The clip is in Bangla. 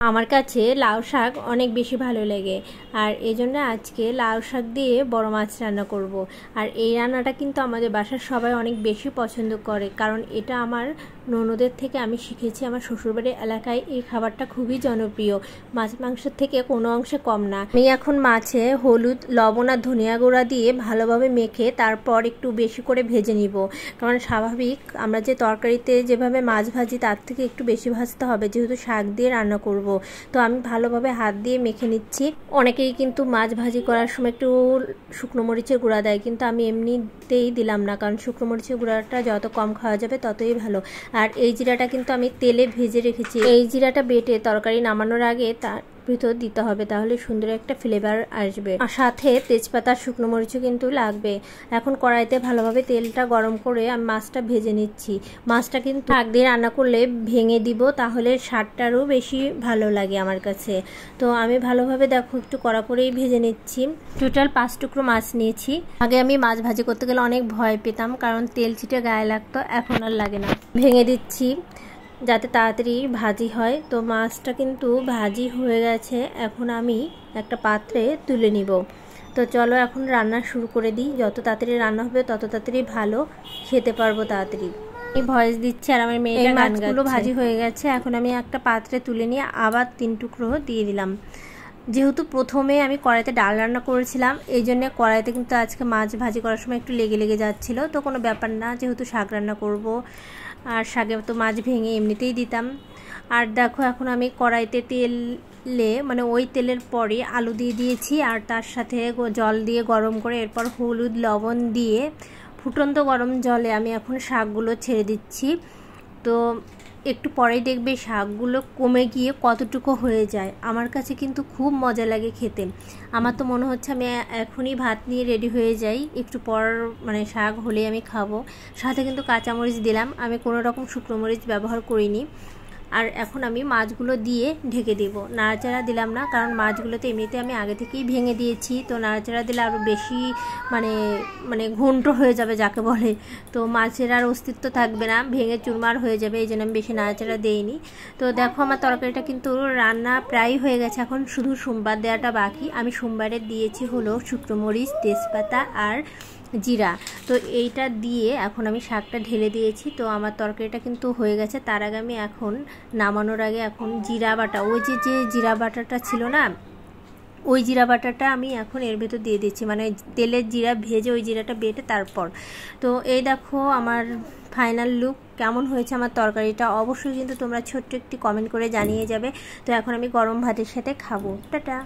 আমার কাছে লাউ শাক অনেক বেশি ভালো লাগে আর এজন্য আজকে লাউ শাক দিয়ে বড় মাছ রান্না করব। আর এই রান্নাটা কিন্তু আমাদের বাসার সবাই অনেক বেশি পছন্দ করে, কারণ এটা আমার ননদের থেকে আমি শিখেছি। আমার শ্বশুরবাড়ির এলাকায় এই খাবারটা খুবই জনপ্রিয়, মাছ মাংসের থেকে কোনো অংশে কম না। আমি এখন মাছে হলুদ, লবণ আর ধনিয়া গুঁড়া দিয়ে ভালোভাবে মেখে তারপর একটু বেশি করে ভেজে নিব, কারণ স্বাভাবিক আমরা যে তরকারিতে যেভাবে মাছ ভাজি তার থেকে একটু বেশি ভাজতে হবে, যেহেতু শাক দিয়ে রান্না করব। তো আমি ভালোভাবে হাত দিয়ে মেখে নিচ্ছি। অনেকেই কিন্তু মাছ ভাজি করার সময় একটু শুকনো মরিচের গুঁড়া দেয়, কিন্তু আমি এমনিতেই দিলাম না, কারণ শুকনো মরিচের গুঁড়াটা যত কম খাওয়া যাবে ততই ভালো। আর এই জিরাটা কিন্তু আমি তেলে ভেজে রেখেছি। এই জিরাটা বেটে তরকারি নামানোর আগে তার ভিতর দিতে হবে, তাহলে সুন্দর একটা ফ্লেভার আসবে। আর সাথে তেজপাতা, শুকনো মরিচও কিন্তু লাগবে। এখন কড়াইতে ভালোভাবে তেলটা গরম করে আমি মাছটা ভেজে নিচ্ছি। মাছটা কিন্তু শাক দিয়ে রান্না করলে ভেঙে দিব, তাহলে স্বাদটারও বেশি ভালো লাগে আমার কাছে। তো আমি ভালোভাবে দেখো একটু কড়া করেই ভেজে নিচ্ছি। টোটাল 5 টুকরো মাছ নিয়েছি। আগে আমি মাছ ভাজি করতে গেলে অনেক ভয় পেতাম, কারণ তেল ছিটে গায়ে লাগতো, এখন আর লাগে না। ভেঙে দিচ্ছি যাতে তাড়াতাড়ি ভাজি হয়। তো মাছটা কিন্তু ভাজি হয়ে গেছে, এখন আমি একটা পাত্রে তুলে নিব। তো চলো এখন রান্না শুরু করে দিই। যত তাড়াতাড়ি রান্না হবে তত তাড়াতাড়ি ভালো খেতে পারবো তাড়াতাড়ি। এই ভয়েস দিচ্ছি আর আমার মেয়েটা গান গাচ্ছে। মাছগুলো ভাজি হয়ে গেছে, এখন আমি একটা পাত্রে তুলে নিয়ে আবার 3 টুকরো দিয়ে দিলাম। যেহেতু প্রথমে আমি কড়াইতে ডাল রান্না করেছিলাম, এই জন্য কড়াইতে কিন্তু আজকে মাছ ভাজি করার সময় একটু লেগে লেগে যাচ্ছিলো। তো কোনো ব্যাপার না, যেহেতু শাক রান্না করব, আর শাকে তো মাছ ভেঙে এমনিতেই দিতাম। আর দেখো এখন আমি কড়াইতে তেলে মানে ওই তেলের পরে আলু দিয়ে দিয়েছি, আর তার সাথে জল দিয়ে গরম করে এরপর হলুদ লবণ দিয়ে ফুটন্ত গরম জলে আমি এখন শাকগুলো ছেড়ে দিচ্ছি। তো একটু পরেই দেখবে শাকগুলো কমে গিয়ে কতটুকু হয়ে যায়। আমার কাছে কিন্তু খুব মজা লাগে খেতে। আমার তো মনে হচ্ছে আমি এখনই ভাত নিয়ে রেডি হয়ে যাই, একটু পর মানে শাক হলেই আমি খাবো। সাথে কিন্তু কাঁচামরিচ দিলাম, আমি কোনো রকম শুকনো মরিচ ব্যবহার করিনি। আর এখন আমি মাছগুলো দিয়ে ঢেকে দেব, নাড়াচাড়া দিলাম না, কারণ মাছগুলোতে এমনিতে আমি আগে থেকেই ভেঙে দিয়েছি। তো নাড়াচাড়া দিলে আরও বেশি মানে মানে ঘন্ট হয়ে যাবে যাকে বলে, তো মাছের আর অস্তিত্ব থাকবে না, ভেঙে চুরমার হয়ে যাবে, এই জন্য আমি বেশি নাড়াচাড়া দেইনি। তো দেখো আমার তরকারিটা কিন্তু রান্না প্রায় হয়ে গেছে, এখন শুধু সোমবার দেওয়াটা বাকি। আমি সোমবারে দিয়েছি হলো শুকনো মরিচ, তেজপাতা আর জিরা। তো এইটা দিয়ে এখন আমি শাকটা ঢেলে দিয়েছি। তো আমার তরকারিটা কিন্তু হয়ে গেছে। তার আগে আমি এখন নামানোর আগে এখন জিরা বাটা, ওই যে জিরা বাটাটা ছিল না, ওই জিরা বাটাটা আমি এখন এর ভেতর দিয়ে দিচ্ছি, মানে তেলের জিরা ভেজে ওই জিরাটা বেটে তারপর। তো এই দেখো আমার ফাইনাল লুক কেমন হয়েছে আমার তরকারিটা, অবশ্যই কিন্তু তোমরা ছোট্ট একটি কমেন্ট করে জানিয়ে যাবে। তো এখন আমি গরম ভাতের সাথে খাবো। টাটা।